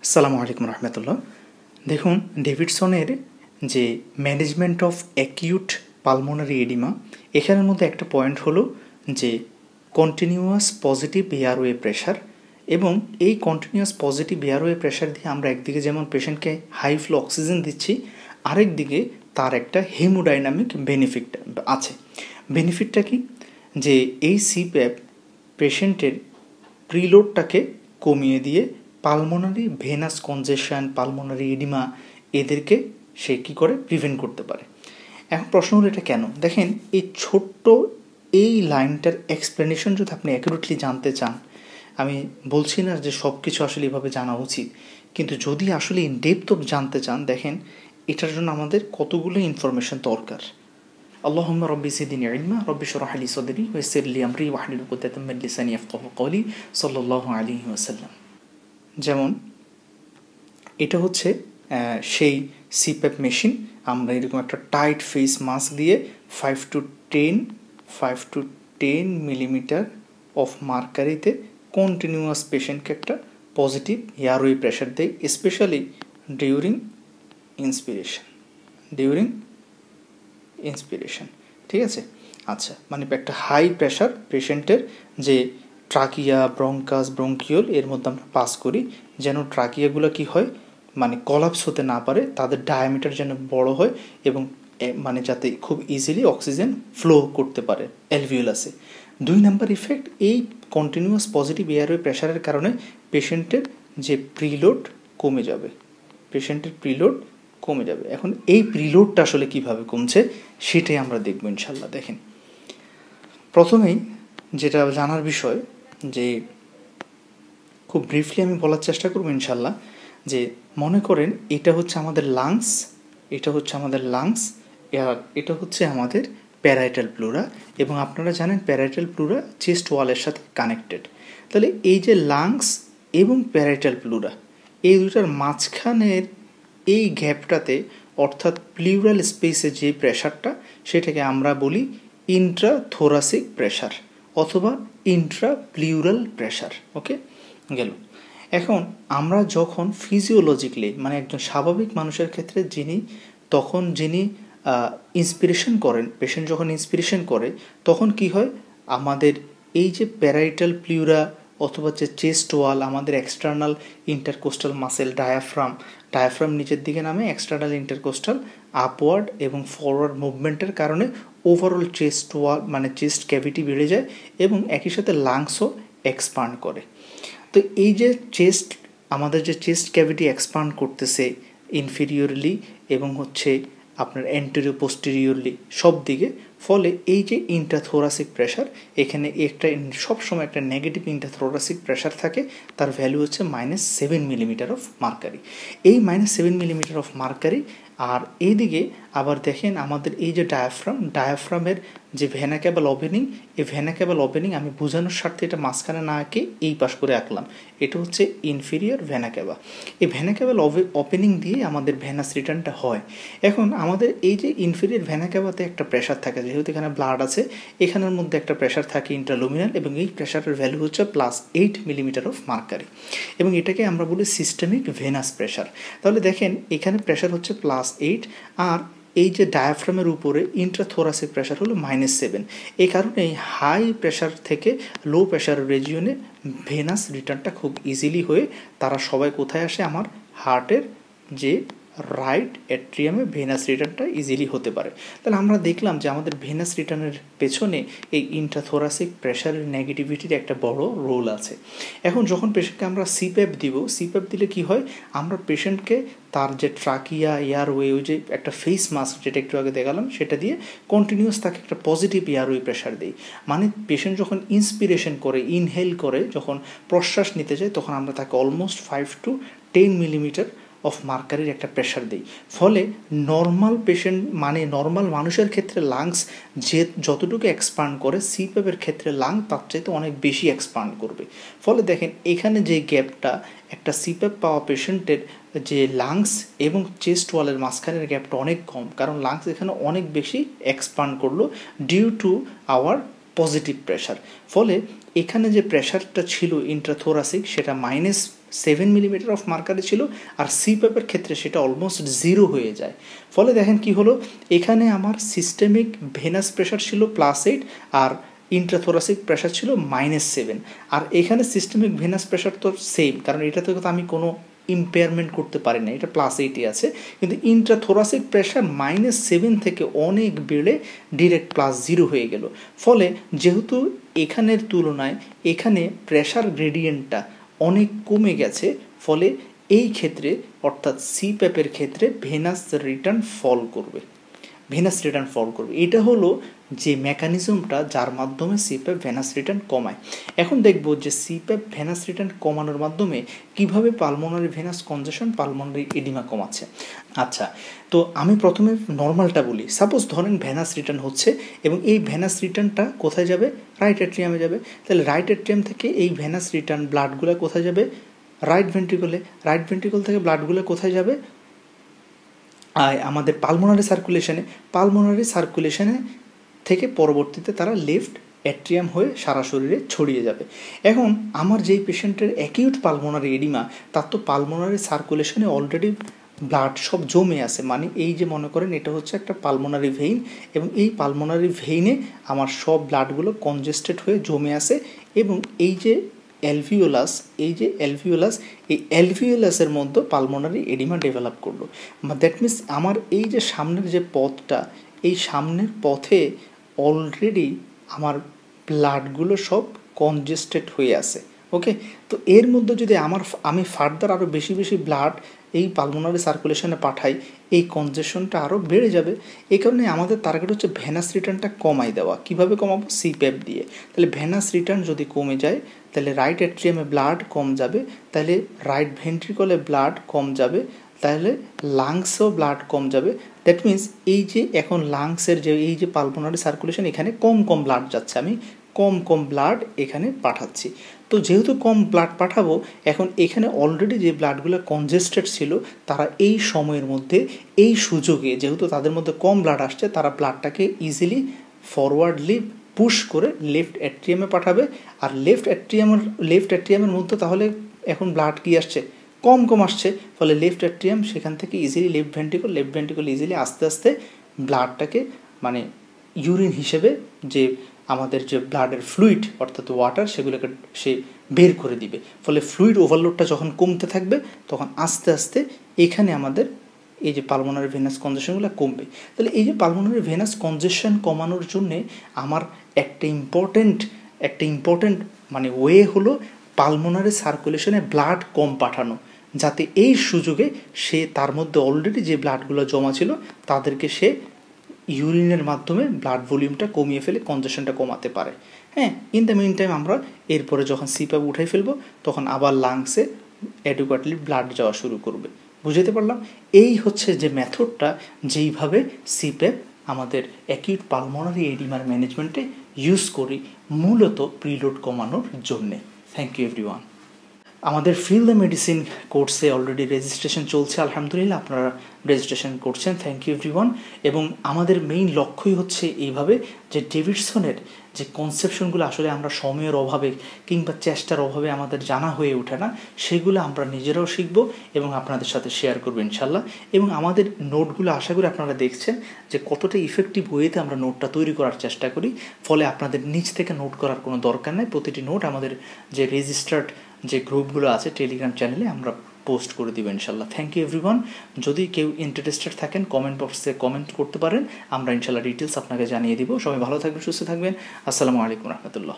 আসসালামু আলাইকুম রহমতুল্লাহ। দেখুন, ডেভিডসনের যে management of acute pulmonary oedema, এখানের মধ্যে একটা পয়েন্ট হলো যে কন্টিনিউয়াস পজিটিভ এয়ারওয়ে প্রেশার, এবং এই কন্টিনিউয়াস পজিটিভ এয়ারওয়ে প্রেশার দিয়ে আমরা একদিকে যেমন পেশেন্টকে হাই ফ্লো অক্সিজেন দিচ্ছি, আরেক দিকে তার একটা হেমোডাইনামিক বেনিফিট আছে। বেনিফিটটা কি? যে এই সিপ্যাপ পেশেন্টের প্রিলোডটাকে কমিয়ে দিয়ে pulmonary venous congestion, pulmonary oedema এদেরকে সে কী করে প্রিভেন্ট করতে পারে। এখন প্রশ্ন হলো এটা কেন? দেখেন, এই ছোট্ট এই লাইনটার এক্সপ্লেনেশন যদি আপনি অ্যাকুরেটলি জানতে চান, আমি বলছি না যে সব কিছু আসলে এভাবে জানা উচিত, কিন্তু যদি আসলে ইন ডেপথ জানতে চান, দেখেন এটার জন্য আমাদের কতগুলো ইনফরমেশন দরকার। আল্লাহুম্মা রব্বি জিদনি ইলমা রব্বি শরহ লি সাদরি ওয়াইসির লি আমরি ওয়াহলুল উকদাতাম মিন লিসানি ইয়াফকাহু কওলি সাল্লাল্লাহু আলাইহি ওয়াসাল্লাম। যেমন এটা হচ্ছে সেই সিপ্যাপ মেশিন। আমরা এরকম একটা টাইট ফেস মাস্ক দিয়ে 5 to 10 মিলিমিটার অফ মার্কারিতে কন্টিনিউয়াস পেশেন্টকে একটা পজিটিভ এয়ারওয়ে প্রেশার দেয়, স্পেশালি ডিউরিং ইন্সপিরেশন। ঠিক আছে? আচ্ছা, মানে একটা হাই প্রেশার পেশেন্টের যে ট্রাকিয়া, ব্রঙ্কাস, ব্রঙ্কিওল এর মধ্যে আমরা পাস করি, যেন ট্রাকিয়াগুলো কি হয়, মানে কলাপস হতে না পারে, তাদের ডায়ামিটার যেন বড় হয় এবং মানে যাতে খুব ইজিলি অক্সিজেন ফ্লো করতে পারে অ্যালভিওলাসে। 2 নাম্বার ইফেক্ট, এই কন্টিনিউয়াস পজিটিভ এয়ারওয়ে প্রেশারের কারণে পেশেন্টের যে প্রিলোড কমে যাবে, এখন এই প্রিলোডটা আসলে কিভাবে কমছে সেটাই আমরা দেখব ইনশাল্লাহ। দেখেন, প্রথমেই যেটা জানার বিষয়, যে খুব ব্রিফলি আমি বলার চেষ্টা করব ইনশাল্লাহ, যে মনে করেন এটা হচ্ছে আমাদের লাংস, আর এটা হচ্ছে আমাদের প্যারাইটাল প্লুরা, এবং আপনারা জানেন প্যারাইটাল প্লুরা চেস্ট ওয়ালের সাথে কানেক্টেড। তাহলে এই যে লাংস এবং প্যারাইটাল প্লুরা, এই দুটার মাঝখানের এই গ্যাপটাতে, অর্থাৎ প্লিউরাল স্পেসে যে প্রেশারটা, সেটাকে আমরা বলি ইন্ট্রাথোরাসিক প্রেশার অথবা ইন্ট্রাপ্লিউরাল প্রেশার। ওকে, গেল। এখন আমরা যখন ফিজিওলজিক্যালি, মানে একজন স্বাভাবিক মানুষের ক্ষেত্রে যিনি ইন্সপিরেশন করেন, পেশেন্ট যখন ইন্সপিরেশন করে, তখন কি হয়, আমাদের এই যে প্যারাইটাল প্লিউরা অথবা যে চেস্ট ওয়াল, আমাদের এক্সটার্নাল ইন্টারকোস্টাল মাসেল ডায়াফ্রাম নিচের দিকে নামে, এক্সটার্নাল ইন্টারকোস্টাল আপওয়ার্ড এবং ফরওয়ার্ড মুভমেন্টের কারণে ওভারঅল চেস্ট ওয়াল, মানে চেস্ট ক্যাভিটি বেড়ে যায় এবং একই সাথে লাংসও এক্সপান্ড করে। তো এই যে আমাদের যে চেস্ট ক্যাভিটি এক্সপান্ড করতেছে ইনফেরিয়রলি এবং হচ্ছে আপনার অ্যান্টেরিয়র পোস্টেরিয়রলি সব দিকে, ফলে এই যে ইন্ট্রাথোরাসিক প্রেশার, এখানে সবসময় একটা নেগেটিভ ইন্ট্রাথোরাসিক প্রেশার থাকে, তার ভ্যালু হচ্ছে -7 মিলিমিটার অফ মার্কারি। এই -7 মিলিমিটার অফ মার্কারি, আর এইদিকে আবার দেখেন আমাদের এই যে ডায়াফ্রামের যে ভেনা ক্যাভাল ওপেনিং, এই ভেনা ক্যাভাল ওপেনিং আমি বোঝানোর স্বার্থে এটা মাঝখানে না আঁকে এই পাশ করে আঁকলাম, এটা হচ্ছে ইনফেরিয়র ভেনা ক্যাভা। এই ভেনা ক্যাভাল ওপেনিং দিয়ে আমাদের ভেনাস রিটার্নটা হয়। এখন আমাদের এই যে ইনফেরিয়র ভেনা ক্যাভাতে একটা প্রেশার থাকে, যেহেতু এখানে ব্লাড আছে, এখানের মধ্যে একটা প্রেশার থাকে ইন্ট্রালুমিনাল, এবং এই প্রেশারের ভ্যালু হচ্ছে +8 মিলিমিটার অফ মার্কারি, এবং এটাকে আমরা বলি সিস্টেমিক ভেনাস প্রেশার। তাহলে দেখেন এখানে প্রেশার হচ্ছে +8, আর এই যে ডায়াফ্রামের উপরে ইন্ট্রাথোরাসিক প্রেশার হলো -7। এই কারণে হাই প্রেশার থেকে লো প্রেশার রেজিওনে ভেনাস রিটার্নটা খুব ইজিলি হয়ে তারা সবাই কোথায় আসে, আমার হার্টের যে রাইট অ্যাট্রিয়ামে ভেনাস রিটার্নটা ইজিলি হতে পারে। তাহলে আমরা দেখলাম যে আমাদের ভেনাস রিটার্নের পেছনে এই ইন্ট্রাথোরাসিক প্রেশারের নেগেটিভিটির একটা বড় রোল আছে। এখন যখন পেশেন্টকে আমরা সিপ্যাপ দিলে কি হয়, আমরা পেশেন্টকে তার যে ট্রাকিয়া, এয়ারওয়ে, ওই যে একটা ফেস মাস্ক যেটা একটু আগে দেখালাম, সেটা দিয়ে কন্টিনিউয়াস তাকে একটা পজিটিভ এয়ারওয়ে প্রেশার দিই। মানে পেশেন্ট যখন ইন্সপিরেশন করে, ইনহেল করে, যখন প্রশ্বাস নিতে যায়, তখন আমরা তাকে অলমোস্ট 5 to 10 মিলিমিটার অফ মার্কারির একটা প্রেশার দিই। ফলে নর্মাল পেশেন্ট, মানে নর্মাল মানুষের ক্ষেত্রে লাংস যতটুকু এক্সপান্ড করে, সিপ্যাপের ক্ষেত্রে তার চাইতে অনেক বেশি এক্সপান্ড করবে। ফলে দেখেন এখানে যে গ্যাপটা, একটা সিপ্যাপ পাওয়া পেশেন্টের যে লাংস এবং চেস্ট ওয়ালের মাঝখানের গ্যাপটা অনেক কম, কারণ লাংস এখানে অনেক বেশি এক্সপান্ড করলো due to our positive pressure. ফলে এখানে যে প্রেশারটা ছিল ইন্ট্রাথোরাসিক সেটা -7 মিলিমিটার অফ মার্কারে ছিল, আর সিপ্যাপের ক্ষেত্রে সেটা অলমোস্ট 0 হয়ে যায়। ফলে দেখেন কি হলো, এখানে আমার সিস্টেমিক ভেনাস প্রেশার ছিল +8 আর ইন্ট্রাথোরাসিক প্রেশার ছিল -7। আর এখানে সিস্টেমিক ভেনাস প্রেশার তো সেম, কারণ এটাতে তো আমি কোনো ইম্পেয়ারমেন্ট করতে পারি না, এটা +8 আছে। কিন্তু ইন্ট্রাথোরাসিক প্রেশার -7 থেকে অনেক বেড়ে ডিরেক্ট +0 হয়ে গেল। ফলে যেহেতু এখানের তুলনায় এখানে প্রেশার গ্রেডিয়েন্টটা অনেক কমে গেছে, ফলে এই ক্ষেত্রে অর্থাৎ সিপ্যাপের ক্ষেত্রে ভেনাস রিটার্ন ফল করবে। এটা হলো যে মেকানিজমটা যার মাধ্যমে সিপ্যাপ ভেনাস রিটার্ন কমায়। এখন দেখব যে সিপ্যাপ ভেনাস রিটার্ন কমানোর মাধ্যমে কিভাবে pulmonary venous congestion, pulmonary oedema কমাচ্ছে। আচ্ছা, তো আমি প্রথমে নর্মালটা বলি। সাপোজ ধরেন ভেনাস রিটার্ন হচ্ছে এবং এই ভেনাস রিটার্নটা কোথায় যাবে? রাইট অ্যাট্রিয়ামে যাবে। তাহলে রাইট অ্যাট্রিয়াম থেকে এই ভেনাস রিটার্ন ব্লাডগুলো কোথায় যাবে? রাইট ভেন্ট্রিকলে। রাইট ভেন্ট্রিকল থেকে ব্লাডগুলো কোথায় যাবে? আমাদের পালমোনারি সার্কুলেশনে থেকে পরবর্তীতে তারা লেফট অ্যাট্রিয়াম হয়ে সারা শরীরে ছড়িয়ে যাবে। এখন আমার যেই পেশেন্টের অ্যাকিউট পালমোনারি এডিমা, তার তো পালমোনারি সার্কুলেশনে অলরেডি ব্লাড সব জমে আছে, মানে এই যে মনে করেন এটা হচ্ছে একটা পালমোনারি ভেইন, এবং এই পালমোনারি ভেইনে আমার সব ব্লাডগুলো কনজেস্টেড হয়ে জমে আছে, এবং এই যে অ্যালভিওলাস, এই অ্যালভিওলাসের মধ্যে পালমোনারি এডিমা ডেভেলপ করলো। দ্যাট মিনস আমার এই যে সামনের যে পথটা, এই সামনের পথে অলরেডি আমার ব্লাডগুলো সব কনজেস্টেড হয়ে আছে। ওকে, তো এর মধ্যে যদি আমি ফার্দার আরও বেশি বেশি ব্লাড এই পালমোনারি সার্কুলেশনে পাঠাই, এই কনজেশনটা আরও বেড়ে যাবে। এই কারণে আমাদের টার্গেট হচ্ছে ভেনাস রিটার্নটা কমাই দেওয়া। কীভাবে কমাবো? সিপ্যাপ দিয়ে। তাহলে ভেনাস রিটার্ন যদি কমে যায়, তাহলে রাইট অ্যাট্রিয়ামে ব্লাড কম যাবে, তাহলে রাইট ভেন্ট্রিকলে ব্লাড কম যাবে, তাহলে লাংসেও ব্লাড কম যাবে। দ্যাট মিনস এই যে এখন লাংসের যে এই যে পালমোনারি সার্কুলেশন, এখানে কম ব্লাড যাচ্ছে, আমি কম ব্লাড এখানে পাঠাচ্ছি। তো যেহেতু কম ব্লাড পাঠাবো, এখন এখানে অলরেডি যে ব্লাডগুলো কনজেস্টেড ছিল, তারা এই সময়ের মধ্যে এই সুযোগে, যেহেতু তাদের মধ্যে কম ব্লাড আসছে, তারা ব্লাডটাকে ইজিলি ফরওয়ার্ডলি পুশ করে লেফট অ্যাট্রিয়ামে পাঠাবে। আর লেফট অ্যাট্রিয়ামের মধ্যে তাহলে এখন ব্লাড কি আসছে? কম আসছে। ফলে লেফট অ্যাট্রিয়াম সেখান থেকে ইজিলি লেফট ভেন্ট্রিকল ইজিলি আস্তে আস্তে ব্লাডটাকে মানে ইউরিন হিসেবে যে আমাদের যে ব্লাডের ফ্লুইড অর্থাৎ ওয়াটার, সেগুলোকে সে বের করে দিবে। ফলে ফ্লুইড ওভারলোডটা যখন কমতে থাকবে, তখন আস্তে আস্তে এখানে আমাদের এই যে পালমোনারি ভেনাস কনজেশনগুলো কমবে। তাহলে এই যে পালমোনারি ভেনাস কনজেশন কমানোর জন্যে আমার একটা ইম্পর্টেন্ট মানে ওয়ে হলো পালমোনারি সার্কুলেশনে ব্লাড কম পাঠানো, যাতে এই সুযোগে সে তার মধ্যে অলরেডি যে ব্লাডগুলো জমা ছিল তাদেরকে সে ইউরিনের মাধ্যমে ব্লাড ভলিউমটা কমিয়ে ফেলে কনজেশনটা কমাতে পারে। হ্যাঁ, ইন দ্য মিন টাইম আমরা এরপরে যখন সিপ্যাপ উঠাই ফেলবো, তখন আবার লাংসে অ্যাডুকুয়েটলি ব্লাড যাওয়া শুরু করবে। বুঝতে পারলাম? এই হচ্ছে যে মেথডটা, যেইভাবে সিপ্যাপ আমাদের অ্যাকিউট পালমোনারি এডিমার ম্যানেজমেন্টে ইউজ করি, মূলত প্রিলোড কমানোর জন্যে। Thank you everyone. আমাদের ফিল দ্য মেডিসিন কোর্সে অলরেডি রেজিস্ট্রেশন চলছে, আলহামদুলিল্লাহ আপনারা রেজিস্ট্রেশন করছেন, থ্যাংক ইউ এভরিওয়ান। এবং আমাদের মেইন লক্ষ্যই হচ্ছে এইভাবে যে ডেভিডসনের যে কনসেপশনগুলো আসলে আমরা সময়ের অভাবে কিংবা চেষ্টার অভাবে আমাদের জানা হয়ে ওঠে না, সেগুলো আমরা নিজেরাও শিখব এবং আপনাদের সাথে শেয়ার করবো ইনশাল্লাহ। এবং আমাদের নোটগুলো আশা করি আপনারা দেখছেন যে কতটা ইফেক্টিভ ওয়েতে আমরা নোটটা তৈরি করার চেষ্টা করি। ফলে আপনাদের নিজ থেকে নোট করার কোনো দরকার নেই, প্রতিটি নোট আমাদের যে রেজিস্টার্ড যে গ্রুপগুলো আছে টেলিগ্রাম চ্যানেলে আমরা পোস্ট করে দিব ইনশাল্লাহ। Thank you everyone. যদি কেউ ইন্টারেস্টেড থাকেন কমেন্ট বক্সে কমেন্ট করতে পারেন, আমরা ইনশাল্লাহ ডিটেলস আপনাকে জানিয়ে দিব। সবাই ভালো থাকবেন, সুস্থ থাকবেন। আসসালামু আলাইকুম রহমতুল্লাহ।